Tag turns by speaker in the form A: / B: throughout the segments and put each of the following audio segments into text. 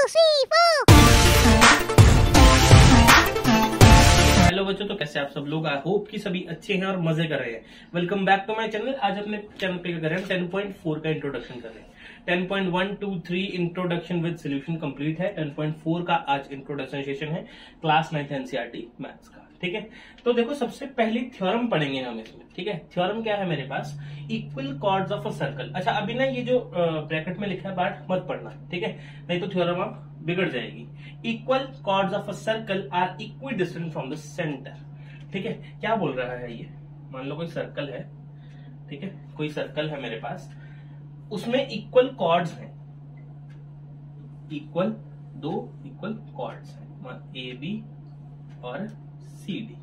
A: 3, 4।
B: Hello बच्चों, तो कैसे आप सब लोग? आई होप कि सभी अच्छे हैं और मजे कर रहे हैं। Welcome back to my channel. आज अपने चैनल पे कर रहे हैं 10.4 का इंट्रोडक्शन कर रहे हैं। 10.1, 2, 3 इंट्रोडक्शन विद सोल्यूशन कंप्लीट है। 10.4 का आज इंट्रोडक्शन सेशन है क्लास 9th एनसीईआरटी मैथ्स का। ठीक है, तो देखो सबसे पहली थ्योरम पढ़ेंगे हम इसमें। ठीक है, थ्योरम क्या है मेरे पास? Equal chords of a circle. अच्छा, अभी ना ये जो ब्रैकेट में लिखा है पार्ट मत पढ़ना, ठीक है, नहीं तो थ्योरम आप बिगड़ जाएगी। Equal chords of a circle are equidistant from the centre. ठीक है, क्या बोल रहा है ये? मान लो कोई सर्कल है, ठीक है, कोई सर्कल है मेरे पास, उसमें इक्वल कॉर्ड्स हैं, इक्वल दो इक्वल कॉर्ड्स हैं, ए बी और सी डी,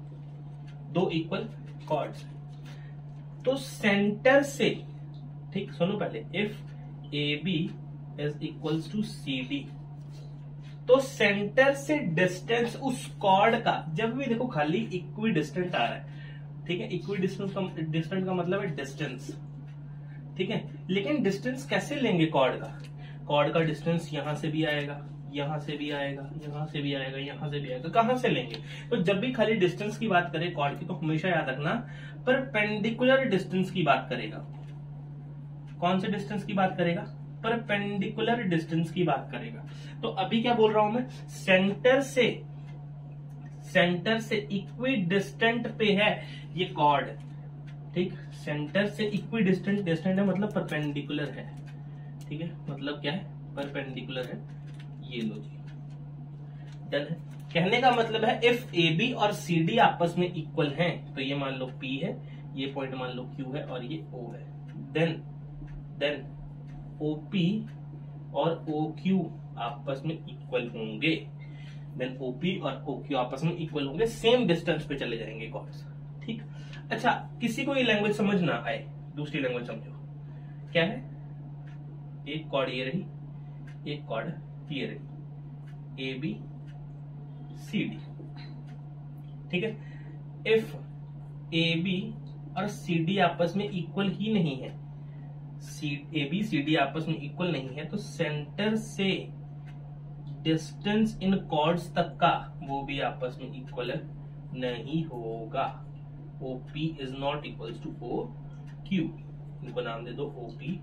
B: दो इक्वल कॉर्ड्स हैं। तो सेंटर से, ठीक सुनो पहले, if A B is equals to C D, तो सेंटर से डिस्टेंस उस कॉर्ड का, जब भी देखो खाली इक्वी डिस्टेंट आ रहा है, ठीक है, इक्वी डिस्टेंट का मतलब है डिस्टेंस, ठीक है, लेकिन डिस्टेंस कैसे लेंगे कॉर्ड का? कॉर्ड का डिस्टेंस यहां से भी आएगा, यहां से भी आएगा, यहां से भी आएगा, यहां से भी आएगा, कहां से लेंगे? तो जब भी खाली डिस्टेंस की बात करें कॉर्ड की, तो हमेशा याद रखना परपेंडिकुलर डिस्टेंस की बात करेगा। कौन से डिस्टेंस की बात करेगा? परपेंडिकुलर डिस्टेंस की बात करेगा। तो अभी क्या बोल रहा हूं मैं? सेंटर से इक्वी डिस्टेंट पे है ये कॉर्ड, ठीक, सेंटर से इक्वी डिस्टेंट, डिस्टेंट है मतलब परपेंडिकुलर है, ठीक है, मतलब क्या है? परपेंडिकुलर है। ये लो जी, डन है। कहने का मतलब है इफ ए बी और सी डी आपस में इक्वल हैं, तो ये मान लो P है, ये पॉइंट मान लो Q है और ये O है, देन OP और OQ आपस में इक्वल होंगे, देन OP और OQ आपस में इक्वल होंगे, सेम डिस्टेंस पे चले जाएंगे कॉर्ड्स। ठीक, अच्छा, किसी को ये लैंग्वेज समझ ना आए, दूसरी लैंग्वेज समझो। क्या है? एक कॉर्ड ये रही, एक कॉर्ड ये रही, ए बी सी डी, ठीक है। इफ ए बी और सी डी आपस में इक्वल ही नहीं है, ए बी सी डी आपस में इक्वल नहीं है, तो सेंटर से डिस्टेंस इन कॉर्ड्स तक का वो भी आपस में इक्वल नहीं होगा। OP is not equals to OQ, इनको नाम दे दो OP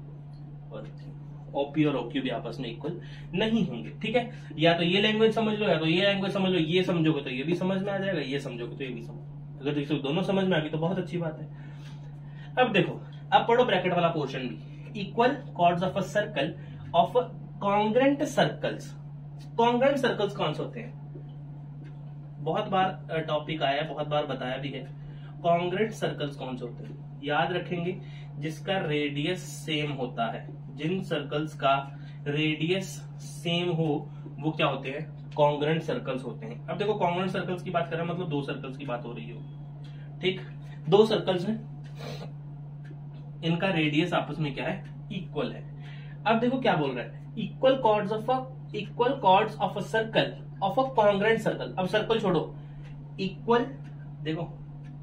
B: और Q। OP और OQ भी आपस में इक्वल नहीं होंगे, ठीक है। या तो ये लैंग्वेज समझ लो या तो ये लैंग्वेज समझ लो, ये समझोगे तो ये भी समझ में आ जाएगा, ये समझोगे तो ये भी समझ। अगर तो दोनों समझ में आ गई तो बहुत अच्छी बात है। अब देखो, अब पढ़ो ब्रैकेट वाला पोर्शन भी। Equal chords of a circle of congruent circles. Congruent circles कौन से होते हैं? बहुत बार टॉपिक आया, बहुत बार बताया भी है। कॉन्ग्रेंट सर्कल्स कौन से होते हैं? याद रखेंगे, जिसका रेडियस सेम होता है। जिन सर्कल्स का रेडियस सेम हो वो क्या होते हैं? कॉन्ग्रेंट सर्कल्स होते हैं। अब देखो, कॉन्ग्रेंट सर्कल्स की बात कर रहे हैं मतलब दो सर्कल्स की बात हो रही हो, ठीक, दो सर्कल्स हैं, इनका रेडियस आपस में क्या है? इक्वल है। अब देखो क्या बोल रहा है? Equal chords of a circle of a congruent circle. अब सर्कल छोड़ो, इक्वल, देखो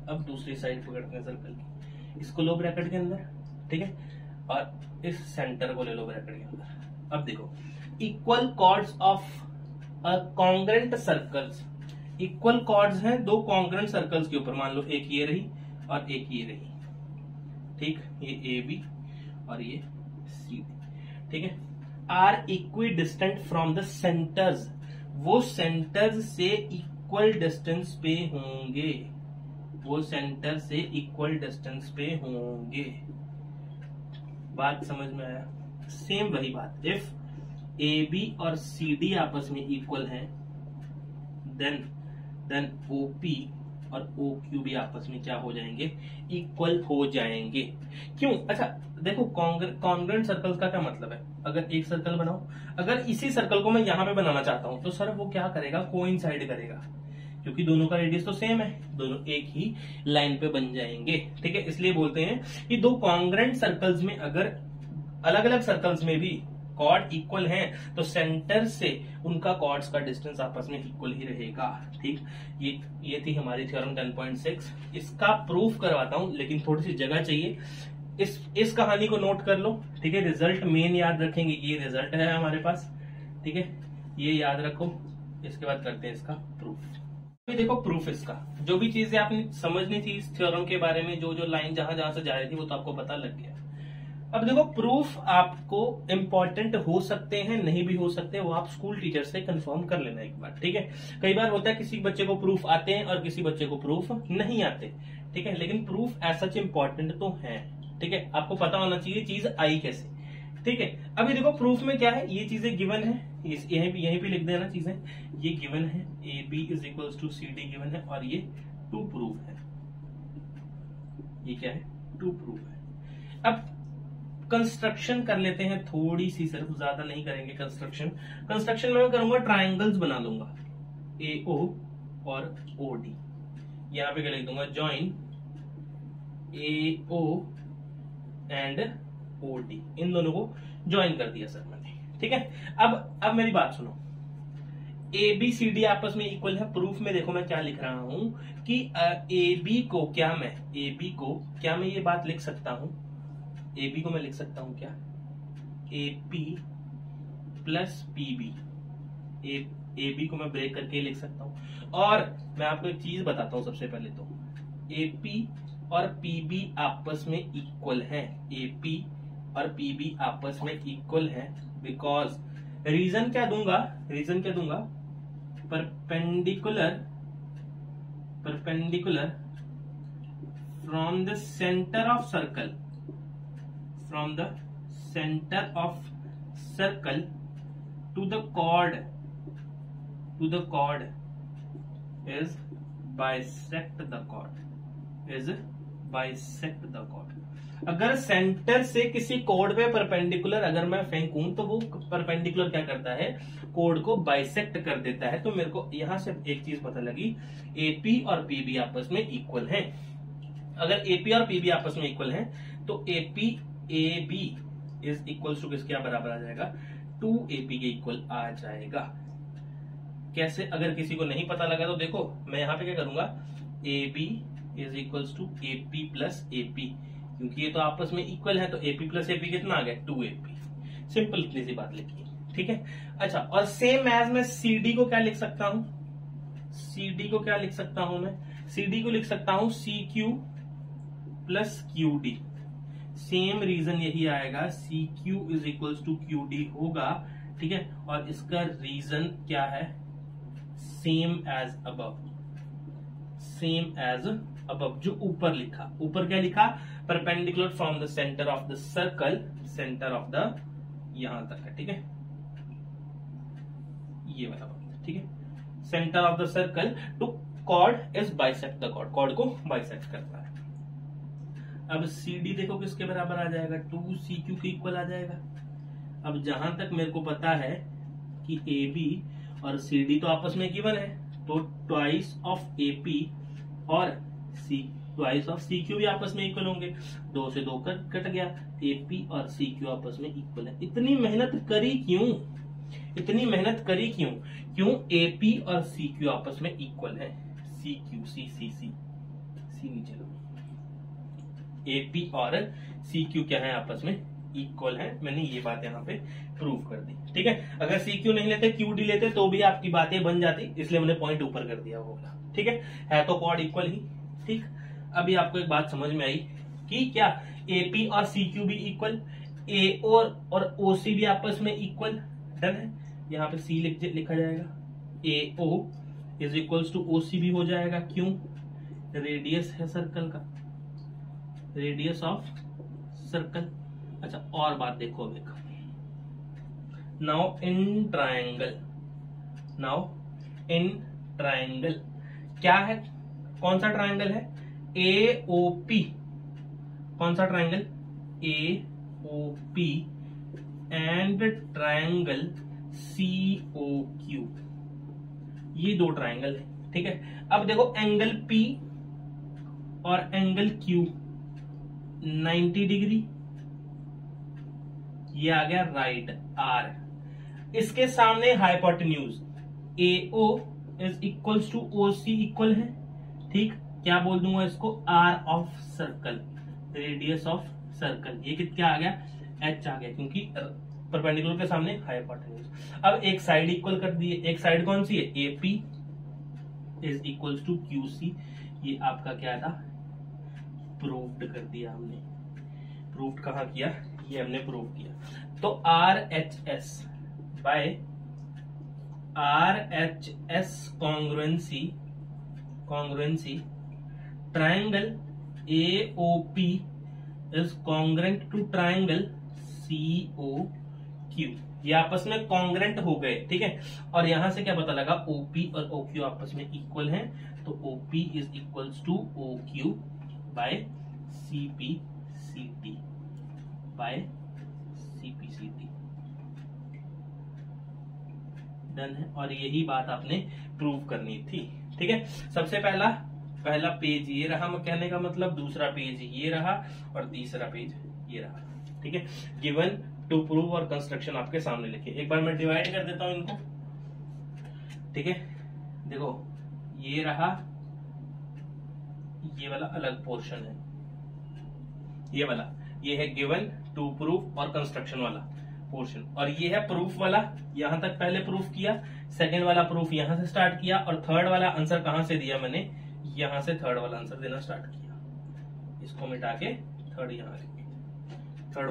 B: अब दूसरी साइड पकड़ते हैं सर्कल की, इसको लो ब्रैकेट के अंदर, ठीक है, और इस सेंटर को ले लो ब्रैकेट के अंदर। अब देखो, equal chords of congruent circles, equal chords हैं दो कॉन्ग्रेंट सर्कल्स के ऊपर। मान लो एक ये रही और एक ये रही, ठीक, ये ए बी और ये सी डी, ठीक है, are equidistant from the centres, वो सेंटर्स से इक्वल डिस्टेंस पे होंगे, वो सेंटर से इक्वल डिस्टेंस पे होंगे। बात समझ में आया? सेम वही बात, इफ ए बी और सी डी आपस में इक्वल हैं, देन OP और OQ भी आपस में क्या हो जाएंगे? इक्वल हो जाएंगे। क्यों? अच्छा देखो, कॉन्ग्रेंट सर्कल्स का क्या मतलब है? अगर एक सर्कल बनाओ, अगर इसी सर्कल को मैं यहां पे बनाना चाहता हूं, तो सर वो क्या करेगा? कोइंसाइड करेगा, क्योंकि दोनों का रेडियस तो सेम है, दोनों एक ही लाइन पे बन जाएंगे, ठीक है। इसलिए बोलते हैं कि दो कॉन्ग्रेंट सर्कल्स में अगर अलग अलग सर्कल्स में भी कॉर्ड इक्वल हैं, तो सेंटर से उनका कॉर्ड्स का डिस्टेंस आपस में इक्वल ही रहेगा, ठीक। ये थी हमारी थ्योरम 10.6। इसका प्रूफ करवाता हूं, लेकिन थोड़ी सी जगह चाहिए। इस कहानी को नोट कर लो, ठीक है। रिजल्ट मेन याद रखेंगे, ये रिजल्ट है हमारे पास, ठीक है। ये याद रखो। इसके बाद करते हैं इसका प्रूफ। अभी देखो प्रूफ इसका, जो भी चीजें आपने समझनी थी इस थ्योरम के बारे में, जो जो लाइन जहां जहां से जा रही थी वो तो आपको पता लग गया। अब देखो प्रूफ आपको इंपॉर्टेंट हो सकते हैं, नहीं भी हो सकते, वो आप स्कूल टीचर से कंफर्म कर लेना एक बार, ठीक है। कई बार होता है किसी बच्चे को प्रूफ आते हैं और किसी बच्चे को प्रूफ नहीं आते, ठीक है, लेकिन प्रूफ ऐसा इंपॉर्टेंट तो है, ठीक है। आपको पता होना चाहिए चीज आई कैसे, ठीक है। अभी देखो प्रूफ में क्या है, ये चीजें गिवन है, यहीं पे लिख देना चीजें, ये गिवन है, A B is equals to C D given है, और ये टू प्रूफ है, ये क्या है, टू प्रूफ है। अब कंस्ट्रक्शन कर लेते हैं थोड़ी सी, सिर्फ ज्यादा नहीं करेंगे कंस्ट्रक्शन। कंस्ट्रक्शन में मैं करूंगा ट्राइंगल्स बना लूंगा, ए ओ और ओ डी। यहां पे क्या लिख दूंगा, join A O and O D, इन दोनों को ज्वाइन कर दिया सर मैंने, ठीक है। अब मेरी बात सुनो, ए बी सी डी आपस में इक्वल है। प्रूफ में देखो मैं क्या लिख रहा हूं कि ए बी को क्या मैं ये बात लिख सकता हूं, ए बी को मैं लिख सकता हूं क्या, A P plus P B, A B को मैं ब्रेक करके लिख सकता हूं। और मैं आपको एक चीज बताता हूं, सबसे पहले तो ए पी और पी बी आपस में इक्वल है, ए पी और पी बी आपस में इक्वल है, बिकॉज रीजन क्या दूंगा, perpendicular from the centre of circle to the chord is bisect the chord। अगर सेंटर से किसी कोड पे परपेंडिकुलर अगर मैं फेंकूं तो वो परपेंडिकुलर क्या करता है, कोड को बाइसेक्ट कर देता है। तो मेरे को यहां से एक चीज पता लगी, एपी और पीबी आपस में इक्वल हैं। अगर एपी और पीबी आपस में इक्वल हैं तो A P A B is equal to किसके बराबर आ जाएगा, 2AP के इक्वल आ जाएगा। कैसे, अगर किसी को नहीं पता लगा तो देखो मैं यहां पे क्या करूंगा, A B is equal to AP plus AP, क्योंकि ये तो आपस में इक्वल है, तो AP प्लस AP कितना आ गया, 2AP। सिंपल इतनी सी बात लिखी, ठीक है। अच्छा, और सेम एज मैं CD को क्या लिख सकता हूं, CD को क्या लिख सकता हूं मैं, CD को लिख सकता हूं CQ plus QD। Same reason यही आएगा, CQ is equal to QD होगा, ठीक है। और इसका रीजन क्या है, सेम एज अबव, जो ऊपर लिखा, ऊपर क्या लिखा, perpendicular from the centre of the circle, centre of the यहां तक है, ठीक है, ये वाला बात, ठीक है। Centre of the circle to chord is bisect the chord, chord को बाइसेक्ट करता है। अब CD देखो किसके बराबर आ जाएगा, 2CQ के इक्वल आ जाएगा। अब जहां तक मेरे को पता है कि AB और CD तो आपस में गिवन है, तो ट्वाइस ऑफ AP और ट्वाइस ऑफ CQ भी आपस में इक्वल होंगे, 2 से 2 कट गया, AP और CQ आपस में इक्वल है। इतनी मेहनत करी क्यों, क्यों AP और CQ आपस में इक्वल है, CQ C नीचे लो, AP और CQ क्या है, आपस में इक्वल है। मैंने ये बात यहाँ पे प्रूव कर दी, ठीक है। अगर CQ नहीं लेते, QD लेते तो भी आपकी बातें बन जाती, इसलिए मैंने पॉइंट ऊपर कर दिया होगा, ठीक है तो कॉर्ड इक्वल ही, ठीक। अभी आपको एक बात समझ में आई कि क्या AP और CQ भी इक्वल, AO और OC भी आपस में इक्वल, डन है। यहाँ पे C लिखा जाएगा, AO is equal to OC भी हो जाएगा, क्यों, रेडियस है सर्कल का, रेडियस ऑफ सर्कल। अच्छा, और बात देखो, नाउ इन ट्राइंगल क्या है, कौन सा ट्राइंगल है, AOP, कौन सा triangle, AOP and triangle COQ, ये दो ट्राइंगल है, ठीक है। अब देखो एंगल P और एंगल Q 90 डिग्री, ये आ गया राइट R। इसके सामने hypotenuse AO is equal to OC equal है, ठीक। क्या बोल दूंगा इसको, R of circle, radius of circle. ये क्या आ गया, H आ गया, क्योंकि परपेंडिकुलर के सामने हाइपोटेन्यूज। अब एक साइड इक्वल कर दिए, एक साइड कौन सी है, AP is equals to QC। ये आपका क्या था, प्रूव्ड कर दिया हमने। प्रूव्ड कहाँ किया, ये हमने प्रूव किया। तो RHS by RHS congruency triangle AOP is congruent to triangle COQ। ये आपस में कॉन्ग्रेंट हो गए, ठीक है। और यहां से क्या पता लगा, OP और OQ आपस में इक्वल हैं, तो OP is equals to OQ by CPCT by CPCT। Done है। और यही बात आपने प्रूव करनी थी, ठीक है। सबसे पहला पेज ये रहा, कहने का मतलब दूसरा पेज ये रहा और तीसरा पेज ये रहा, ठीक है। गिवन टू प्रूव और कंस्ट्रक्शन आपके सामने लिखे। एक बार मैं डिवाइड कर देता हूं इनको, ठीक है। देखो ये रहा, ये वाला अलग पोर्शन है, ये वाला, ये है गिवन टू प्रूफ और कंस्ट्रक्शन वाला पोर्शन, और ये है प्रूफ वाला। यहां तक पहले प्रूफ किया, सेकंड वाला प्रूफ यहां से स्टार्ट किया, और थर्ड वाला आंसर कहां से दिया मैंने, यहां से थर्ड वाला आंसर देना स्टार्ट किया। इसको मिटा के थर्ड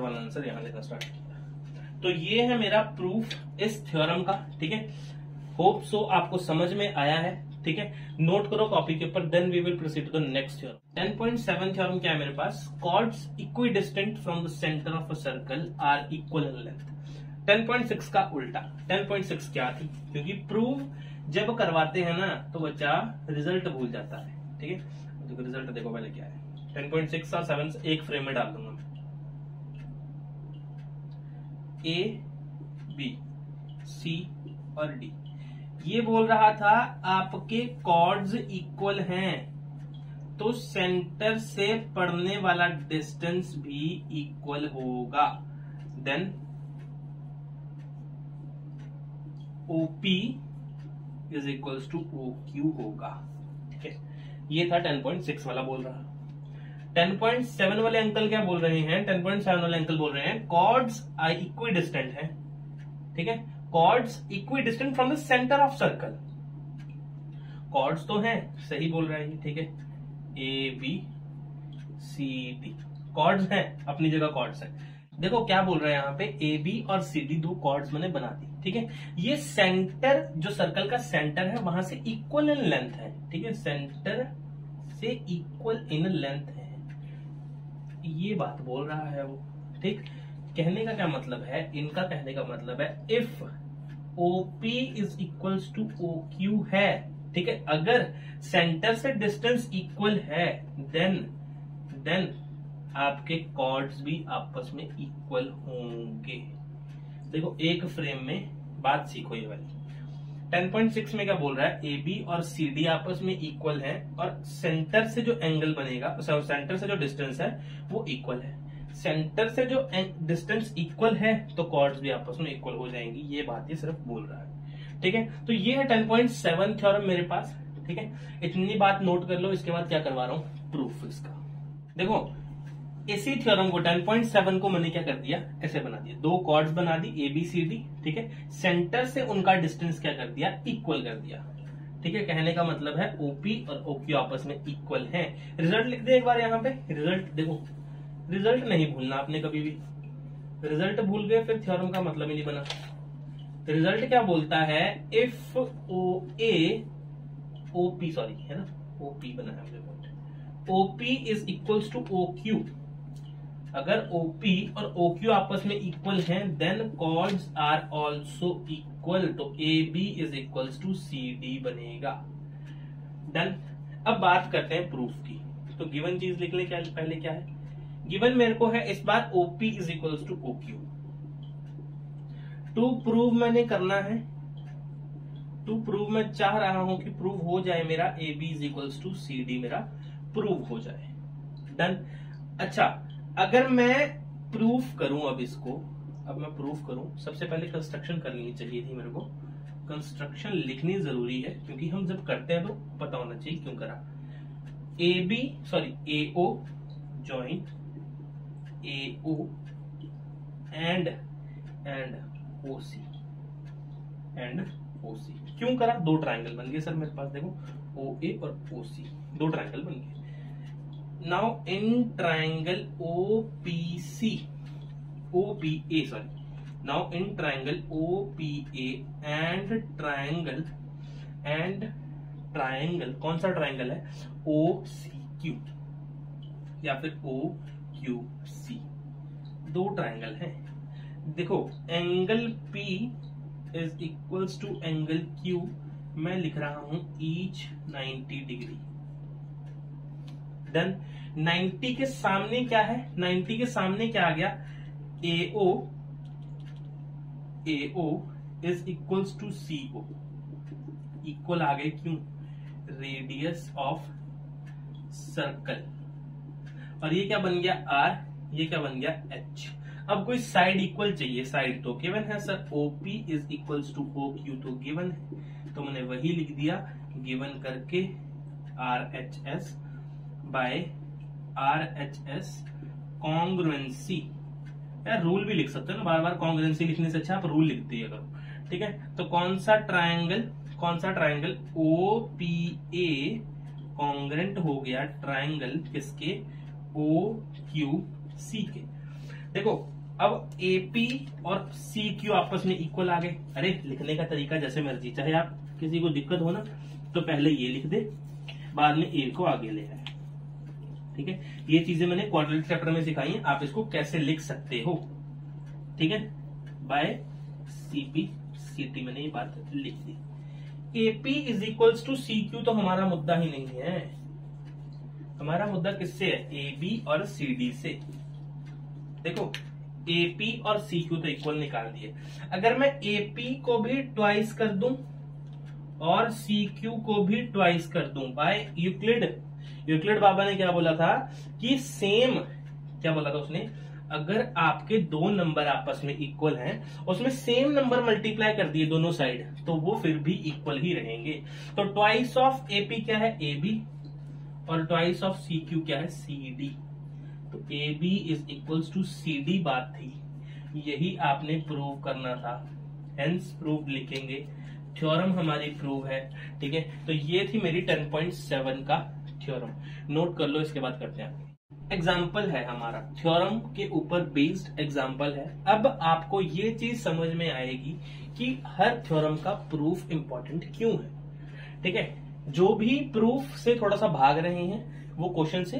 B: वाला आंसर यहां देना स्टार्ट किया। तो ये है मेरा प्रूफ इस थ्योरम का, ठीक है। होप सो आपको समझ में आया है, ठीक है। नोट करो कॉपी के ऊपर, then we will proceed to the next theorem. 10.7 theorem क्या है मेरे पास, chords equidistant from the centre of a circle are equal in length. 10.6 का उल्टा। 10.6 क्या थी, क्योंकि प्रूव जब करवाते हैं ना तो बच्चा रिजल्ट भूल जाता है, ठीक है। देखो रिजल्ट देखो पहले क्या है, 10.6 और 7 एक फ्रेम में डाल दूंगा मैं। A, B, C और D। ये बोल रहा था आपके कॉर्ड्स इक्वल हैं, तो सेंटर से पड़ने वाला डिस्टेंस भी इक्वल होगा। Then OP is equals to OQ होगा, ठीक है। ये था 10.6 वाला बोल रहा। 10.7 वाले अंकल क्या बोल रहे हैं, 10.7 वाले अंकल बोल रहे हैं कॉर्ड्स इक्वी डिस्टेंट है, ठीक है। Chords equidistant from the centre of circle. Chords तो हैं, सही बोल रहे हैं, ठीक है। ABCD कॉर्ड्स हैं, अपनी जगह कॉर्ड्स हैं। देखो क्या बोल रहे हैं यहाँ पे, AB और CD दो कॉर्ड्स मैंने बना दी, ठीक है। ये सेंटर, जो सर्कल का सेंटर है वहां से इक्वल इन लेंथ है, ठीक है। सेंटर से इक्वल इन लेंथ है, ये बात बोल रहा है वो, ठीक। कहने का क्या मतलब है, इनका कहने का मतलब है if OP is equals to OQ है, ठीक है। अगर सेंटर से डिस्टेंस इक्वल है देन आपके कॉर्ड्स भी आपस में इक्वल होंगे। देखो एक फ्रेम में बात सीखो ये वाली। 10.6 में क्या बोल रहा है, AB और CD आपस में इक्वल है, और सेंटर से जो एंगल बनेगा, सेंटर से जो डिस्टेंस है वो इक्वल है। सेंटर से जो डिस्टेंस इक्वल है तो कॉर्ड्स भी आपस में इक्वल हो जाएंगी, ये बात ये सिर्फ बोल रहा है, ठीक है। तो ये है 10.7 थ्योरम मेरे पास, ठीक है। इतनी बात नोट कर लो, इसके बाद क्या करवा रहा हूं, प्रूफ इसका। देखो इसी थ्योरम को 10.7 को मैंने क्या कर दिया, ऐसे बना दिया, दो कॉर्ड्स बना दी ABCD, ठीक है। सेंटर से उनका डिस्टेंस क्या कर दिया, इक्वल कर दिया, ठीक है। कहने का मतलब है OP और OQ आपस में इक्वल हैं। रिजल्ट लिख दे एक बार यहाँ पे, रिजल्ट देखो, रिजल्ट नहीं भूलना आपने कभी भी, रिजल्ट भूल गए फिर थ्योरम का मतलब ही नहीं बना। रिजल्ट क्या बोलता है, इफ OP सॉरी है ना, OP बना है OP is equals to OQ। अगर OP और OQ आपस में इक्वल हैं then chords are also equal, तो AB is equals to CD बनेगा। डन। अब बात करते हैं प्रूफ की। तो गिवन चीज लिख ले, क्या पहले क्या है गिवन, मेरे को है इस बार OP is equals to OQ। To prove मैंने करना है, टू प्रूव मैं चाह रहा हूं कि प्रूव हो जाए मेरा AB is equals to CD, मेरा प्रूव हो जाए। डन। अच्छा अगर मैं प्रूफ करूं, अब मैं प्रूफ करूं, सबसे पहले कंस्ट्रक्शन कर लेनी चाहिए थी मेरे को। कंस्ट्रक्शन लिखनी जरूरी है क्योंकि हम जब करते हैं तो पता होना चाहिए क्यों करा। AO join AO and and OC and OC। क्यों करा? दो ट्राइंगल बन गए सर मेरे पास, देखो OA और OC, दो ट्राइंगल बन गए। Now in triangle now in triangle OPA and triangle कौन सा ट्राइंगल है? OCQ या फिर OQC, दो ट्राइंगल हैं। देखो angle P is equals to angle Q, मैं लिख रहा हूं ईच 90 डिग्री। देन 90 के सामने क्या है? 90 के सामने क्या आ गया? AO is equals to CO, equal आ गए क्यों? Radius of circle. और ये क्या बन गया? R, ये क्या बन गया? H। अब कोई साइड इक्वल चाहिए, साइड तो गिवन है sir, OP is equals to OQ तो गिवन है, तो मैंने वही लिख दिया, गिवन करके RHS बाय RHS कॉन्ग्रुएंसी। यार रूल भी लिख सकते हो ना, बार बार कॉन्ग्रुएंसी लिखने से अच्छा आप रूल लिख दिया करो, ठीक है। तो कौन सा ट्राइंगल OPA कॉन्ग्रेंट हो गया ट्राइंगल किसके? OQC के। देखो अब AP और CQ आपस में इक्वल आ गए। अरे लिखने का तरीका जैसे मर्जी, चाहे आप किसी को दिक्कत हो ना तो पहले ये लिख दे, बाद में A को आगे ले आए, ठीक है। ये चीजें मैंने क्वाड्रेटिक चैप्टर में सिखाई हैं, आप इसको कैसे लिख सकते हो, ठीक है। बाय CP CT मैंने ये बात लिख दी। AP is equals to CQ तो हमारा मुद्दा ही नहीं है, हमारा मुद्दा किससे है? AB और CD से। देखो AP और CQ तो इक्वल निकाल दिए, अगर मैं AP को भी ट्वाइस कर दूं और CQ को भी ट्वाइस कर दूं बाय यूक्लिड बाबा ने क्या बोला था कि सेम, क्या बोला था उसने? अगर आपके दो नंबर आपस में इक्वल हैं, उसमें सेम नंबर मल्टीप्लाई कर दिए दोनों साइड, तो वो फिर भी इक्वल ही रहेंगे। तो ट्वाइस ऑफ AP क्या है? AB, और ट्वाइस ऑफ CQ क्या है? CD। तो AB is equals to CD बात थी, यही आपने प्रूव करना था, हेंस प्रूव लिखेंगे, थ्योरम हमारी प्रूव है, ठीक है। तो ये थी मेरी 10.7 का थ्योरम, नोट कर लो, इसके बाद करते हैं एग्जाम्पल है हमारा, थ्योरम के ऊपर बेस्ड एग्जाम्पल है। अब आपको ये चीज समझ में आएगी कि हर थ्योरम का प्रूफ इंपॉर्टेंट क्यों है, ठीक है। जो भी प्रूफ से थोड़ा सा भाग रहे हैं वो क्वेश्चन से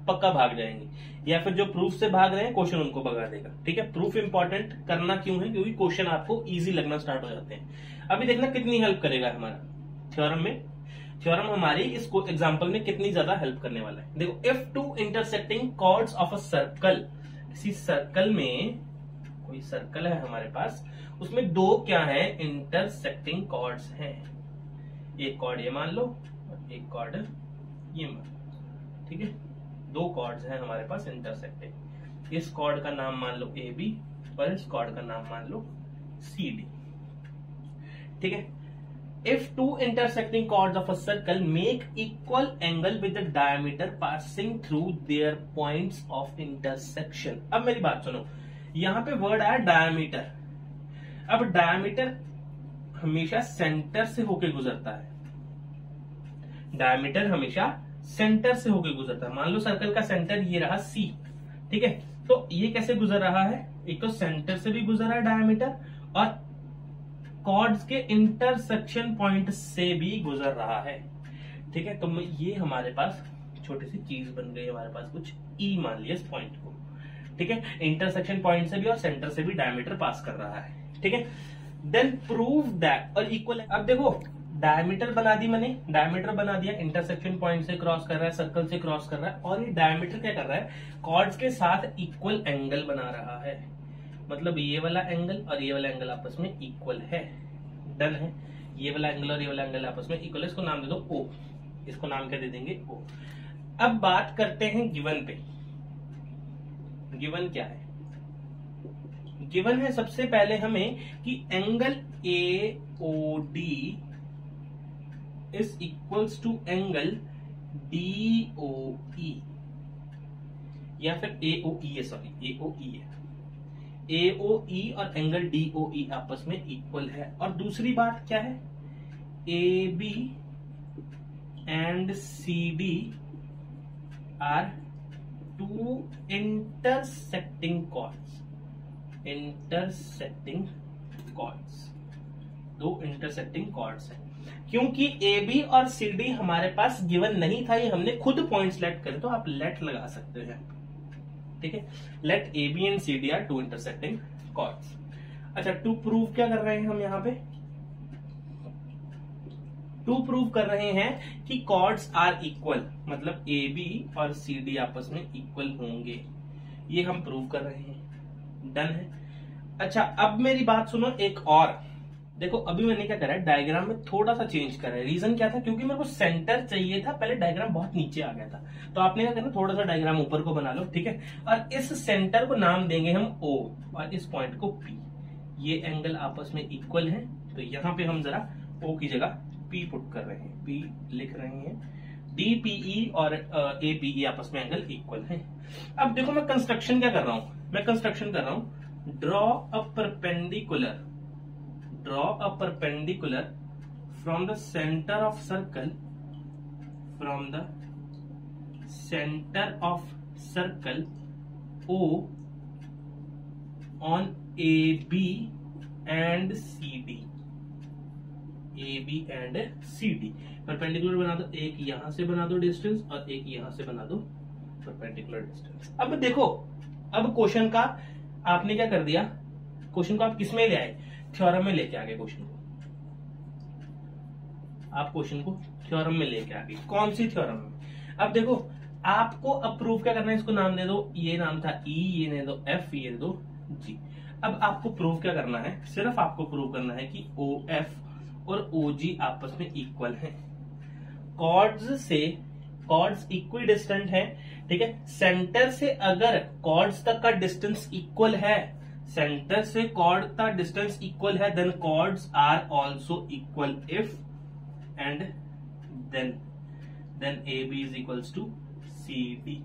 B: पक्का भाग जाएंगे, या फिर जो प्रूफ से भाग रहे हैं क्वेश्चन उनको भगा देगा, ठीक है। प्रूफ इंपॉर्टेंट करना क्यों है? क्योंकि क्वेश्चन आपको इजी लगना स्टार्ट हो जाते हैं। अभी देखना कितनी हेल्प करेगा हमारा थ्योरम में, थ्योरम हमारी इसको एग्जांपल में कितनी ज्यादा हेल्प करने वाला है। देखो if two intersecting chords of a circle, इसी सर्कल में कोई सर्कल है हमारे पास, उसमें दो क्या है? इंटरसेक्टिंग कॉर्ड्स हैं। एक कॉर्ड ये मान लो और एक कॉर्ड ये मान लो, ठीक है। दो कॉर्ड्स हैं हमारे पास इंटरसेक्टिंग, इस कॉर्ड का नाम मान लो AB और इस कॉर्ड का नाम मान लो CD, ठीक है। If two intersecting chords of a circle make equal angle with the diameter passing through their points of intersection। अब मेरी बात सुनो, यहां पे वर्ड आया डायमीटर। अब डायमीटर हमेशा सेंटर से होके गुजरता है, डायमीटर हमेशा सेंटर से होके गुजरता है। मान लो सर्कल का सेंटर ये रहा C, ठीक है। तो ये कैसे गुजर रहा है? एक तो सेंटर से भी गुजर रहा है डायमीटर, और कॉर्ड्स के इंटरसेक्शन पॉइंट से भी गुजर रहा है, ठीक है। तो ये हमारे पास छोटी सी चीज बन गई, हमारे पास कुछ E मान लिया इस पॉइंट को, ठीक है। इंटरसेक्शन पॉइंट से भी और सेंटर से भी डायमीटर पास कर रहा है, ठीक है। देन प्रूव दैट, और इक्वल है। अब देखो डायमीटर बना दी मैंने, डायमीटर बना दिया, इंटरसेक्शन पॉइंट से क्रॉस कर रहा है, सर्कल से क्रॉस कर रहा है, और ये डायमीटर क्या कर रहा है? कॉर्ड्स के साथ इक्वल एंगल बना रहा है, मतलब ये वाला एंगल और ये वाला एंगल आपस में इक्वल है, डन है। ये वाला एंगल और ये वाला एंगल आपस में इक्वल है, इसको नाम दे दो O, इसको नाम क्या दे देंगे? O। अब बात करते हैं गिवन पे। गिवन क्या है? गिवन है सबसे पहले हमें कि angle AOD is equals to angle DOE, या फिर AOE है, सॉरी AOE है। AOE और एंगल DOE आपस में इक्वल है। और दूसरी बात क्या है, AB and CD are two intersecting chords, intersecting chords, दो इंटरसेक्टिंग कॉर्ड्स हैं। क्योंकि AB और CD हमारे पास गिवन नहीं था, ये हमने खुद पॉइंट्स लेट करे, तो आप लेट लगा सकते हैं, ठीक है। Let AB and CD are two intersecting chords. अच्छा, टू प्रूव क्या कर रहे हैं हम यहाँ पे, टू प्रूव कर रहे हैं कि कॉर्ड्स आर इक्वल, मतलब AB और CD आपस में इक्वल होंगे, ये हम प्रूव कर रहे हैं। डन है। अच्छा, अब मेरी बात सुनो एक और, देखो अभी मैंने क्या करा है, डायग्राम में थोड़ा सा चेंज करा है। रीजन क्या था, क्योंकि मेरे को सेंटर चाहिए था, पहले डायग्राम बहुत नीचे आ गया था, तो आपने क्या करना, थोड़ा सा डायग्राम ऊपर को बना लो, ठीक है। और इस सेंटर को नाम देंगे हम O और इस पॉइंट को P। ये एंगल आपस में इक्वल है, तो यहां पे हम जरा O की जगह P पुट कर रहे हैं, P लिख रहे हैं। DPE और APE आपस में एंगल इक्वल है। अब देखो मैं कंस्ट्रक्शन क्या कर रहा हूं, मैं कंस्ट्रक्शन कर रहा हूं, draw a perpendicular, draw a perpendicular from the center of circle, from the center of circle O on AB and CD, AB and CD। Perpendicular बना दो, एक यहां से बना दो डिस्टेंस और एक यहां से बना दो परपेंडिकुलर डिस्टेंस। अब देखो, अब क्वेश्चन का आपने क्या कर दिया, क्वेश्चन को आप किस में ले आए, थ्योरम में लेके आ गए क्वेश्चन को, आप क्वेश्चन को थ्योरम में लेके आ गए। कौन सी थ्योरम में, अब देखो आपको अप्रूव क्या करना है, इसको नाम दे दो, ये नाम था E, ये दे दो F, ये दे दो G। अब आपको प्रूव क्या करना है, सिर्फ आपको प्रूव करना है कि OF और OG आपस में इक्वल हैं। कॉर्ड्स इक्वी डिस्टेंट है, ठीक है। सेंटर से अगर कॉर्ड्स तक का डिस्टेंस इक्वल है, सेंटर से कॉर्ड का डिस्टेंस इक्वल है, then chords are also equal if and then AB is equals to CD।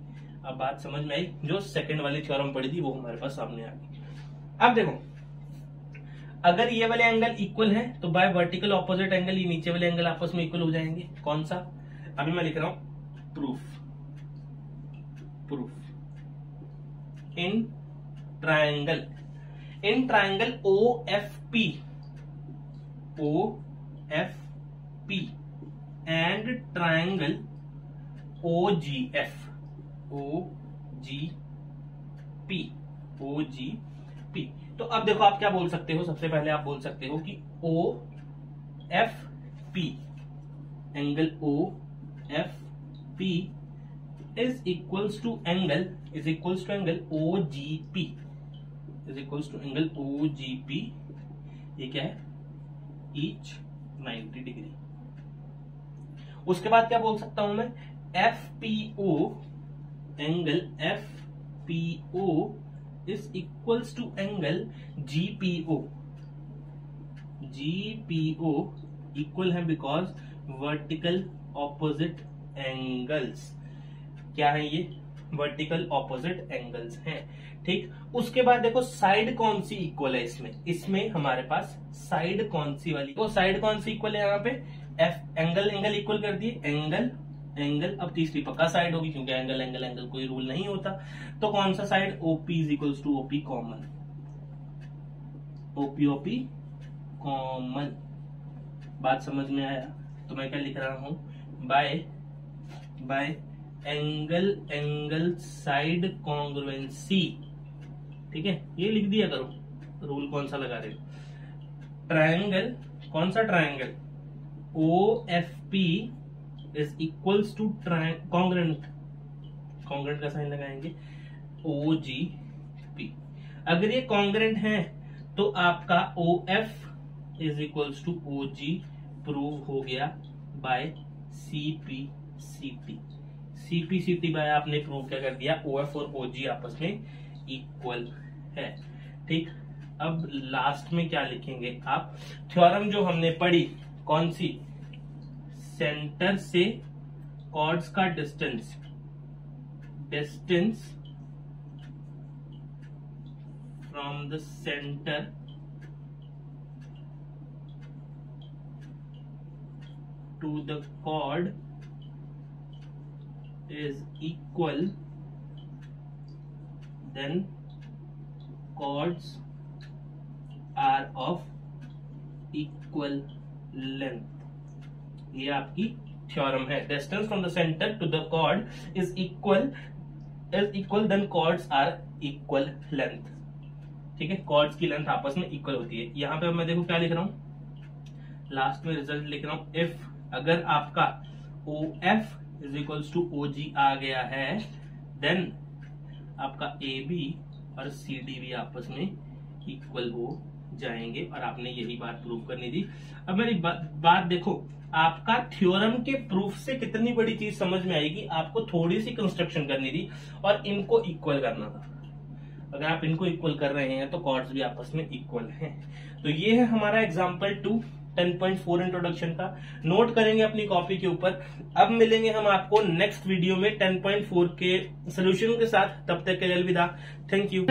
B: अब बात समझ में आई, जो सेकंड वाली थ्योरम पढ़ी थी वो हमारे पास सामने आ गई। अब देखो, अगर ये वाले एंगल इक्वल है तो बाय वर्टिकल ऑपोजिट एंगल ये नीचे वाले एंगल आपस में इक्वल हो जाएंगे। कौन सा, अभी मैं लिख रहा हूं proof in triangle OFP and triangle OGP तो अब देखो आप क्या बोल सकते हो, सबसे पहले आप बोल सकते हो कि OFP angle OFP is equals to angle OGP is equals to angle OGP। ये क्या है, ईच 90 डिग्री। उसके बाद क्या बोल सकता हूं मैं, FPO angle FPO is equals to angle GPO equal है बिकॉज वर्टिकल ऑपोजिट एंगल्स। क्या है ये, वर्टिकल ऑपोजिट एंगल्स हैं, ठीक। उसके बाद देखो साइड कौन सी इक्वल है, इसमें हमारे पास साइड कौन सी वाली, तो साइड कौन सी इक्वल है, यहाँ पे एंगल इक्वल कर दिए, एंगल अब तीसरी पक्का साइड होगी, क्योंकि एंगल कोई रूल नहीं होता। तो कौन सा side, OP is equals to OP common, OP common. बात समझ में आया, तो मैं क्या लिख रहा हूं, बाय एंगल साइड कॉन्ग्रुएंसी, ठीक है। ये लिख दिया करो, रूल कौन सा लगा रहे हो, ट्रायंगल, कौन सा triangle, OFP is equals to congruent का साइन लगाएंगे OGP। अगर ये कॉन्ग्रुएंट है तो आपका OF is equals to OG prove हो गया बाय CPCT बाय आपने प्रूव क्या कर दिया, OF और OG आपस में इक्वल है, ठीक। अब लास्ट में क्या लिखेंगे आप, थ्योरम जो हमने पढ़ी कौन सी, सेंटर से कॉर्ड्स का distance from the center to the chord is equal, then chords are of equal length. ये आपकी थ्योरम है. Distance from the centre to the chord is equal then chords are equal length. ठीक है, chords की length आपस में equal होती है. यहां पे मैं देखो क्या लिख रहा हूं, लास्ट में रिजल्ट लिख रहा हूं. इफ अगर आपका O F is equals to O G आ गया है, देन आपका ए बी और सी डी भी आपस में इक्वल हो जाएंगे. और आपने यही बात प्रूव करनी थी. अब मेरी बात देखो, आपका थ्योरम के प्रूफ से कितनी बड़ी चीज समझ में आएगी. आपको थोड़ी सी कंस्ट्रक्शन करनी थी और इनको इक्वल करना था. अगर आप इनको इक्वल कर रहे हैं तो कॉर्ड्स भी आपस में इक्वल हैं. तो ये है हमारा एग्जांपल 2 10.4 इंट्रोडक्शन का. नोट करेंगे अपनी कॉपी के ऊपर. अब मिलेंगे हम आपको नेक्स्ट वीडियो में 10.4 के सोल्यूशन के साथ. तब तक के लिए अलविदा. Thank you.